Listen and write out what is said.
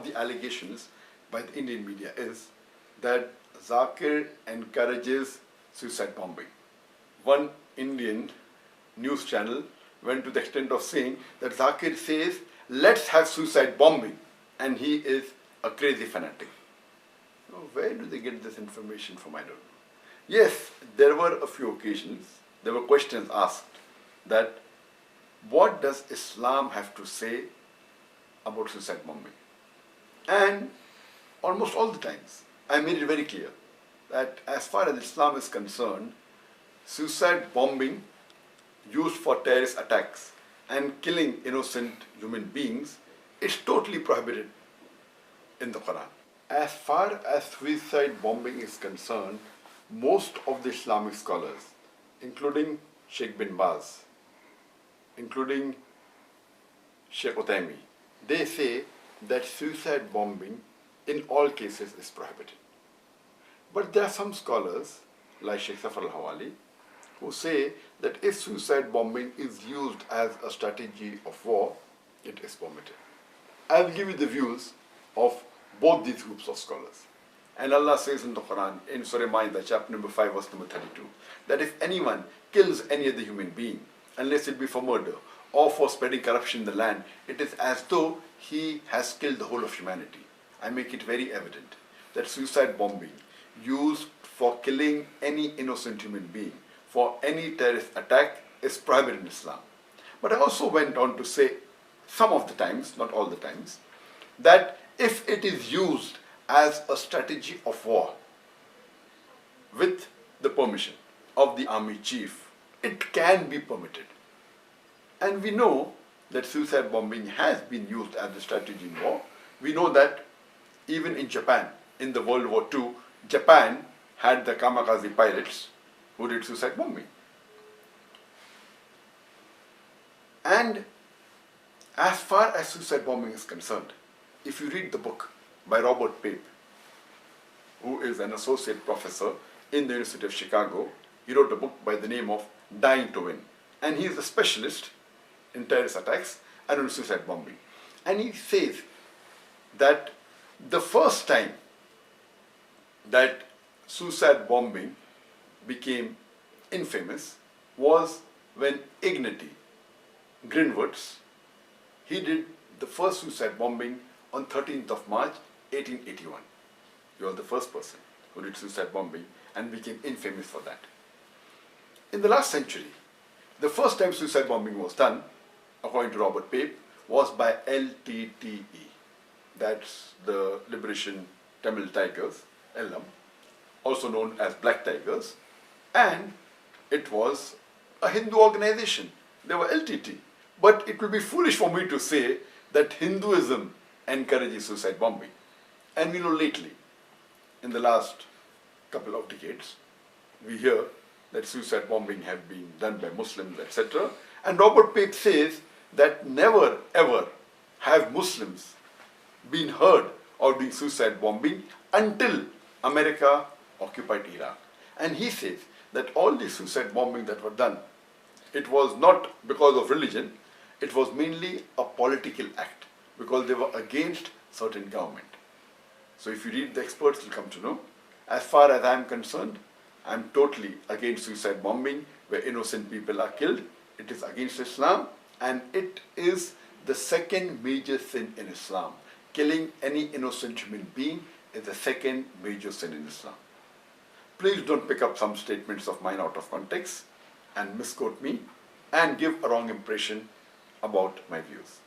of the allegations by the Indian media is that ZAKIR encourages suicide bombing. One Indian news channel went to the extent of saying that ZAKIR says, let's have suicide bombing, and he is a crazy fanatic. Now, where do they get this information from? I don't know. Yes, there were a few occasions, there were questions asked that what does Islam have to say about suicide bombing? And almost all the times, I made it very clear that as far as Islam is concerned, suicide bombing used for terrorist attacks and killing innocent human beings is totally prohibited in the Quran. As far as suicide bombing is concerned, most of the Islamic scholars, including Sheikh bin Baz, including Sheikh Uthaymeen, they say that suicide bombing in all cases is prohibited. But there are some scholars, like Sheikh Safar al-Hawali, who say that if suicide bombing is used as a strategy of war, it is permitted. I will give you the views of both these groups of scholars. And Allah says in the Quran, in Surah Ma'idah, chapter number 5, verse number 32, that if anyone kills any other human being, unless it be for murder or for spreading corruption in the land, it is as though he has killed the whole of humanity. I make it very evident that suicide bombing used for killing any innocent human being, for any terrorist attack, is prohibited in Islam. But I also went on to say, some of the times, not all the times, that if it is used as a strategy of war with the permission of the army chief, it can be permitted. And we know that suicide bombing has been used as a strategy in war. We know that even in Japan, in the World War II, Japan had the kamikaze pilots who did suicide bombing. And as far as suicide bombing is concerned, if you read the book by Robert Pape, who is an associate professor in the University of Chicago, he wrote a book by the name of Dying to Win. And he is a specialist in terrorist attacks and on suicide bombing. And he says that the first time that suicide bombing became infamous was when Ignatius Greenwoods, he did the first suicide bombing on 13th of March 1881. He was the first person who did suicide bombing and became infamous for that. In the last century, the first time suicide bombing was done, according to Robert Pape, was by LTTE. That's the Liberation Tamil Tigers, LM, also known as Black Tigers, and it was a Hindu organization. They were LTT. But it will be foolish for me to say that Hinduism encourages suicide bombing. And we know lately, in the last couple of decades, we hear that suicide bombing have been done by Muslims, etc. And Robert Pape says that never ever have Muslims been heard of doing suicide bombing until America occupied Iraq. And he says that all the suicide bombing that were done, it was not because of religion, it was mainly a political act because they were against certain government. So if you read the experts, you'll come to know. As far as I'm concerned, I'm totally against suicide bombing where innocent people are killed. It is against Islam and it is the second major sin in Islam. Killing any innocent human being is the second major sin in Islam. Please don't pick up some statements of mine out of context and misquote me and give a wrong impression about my views.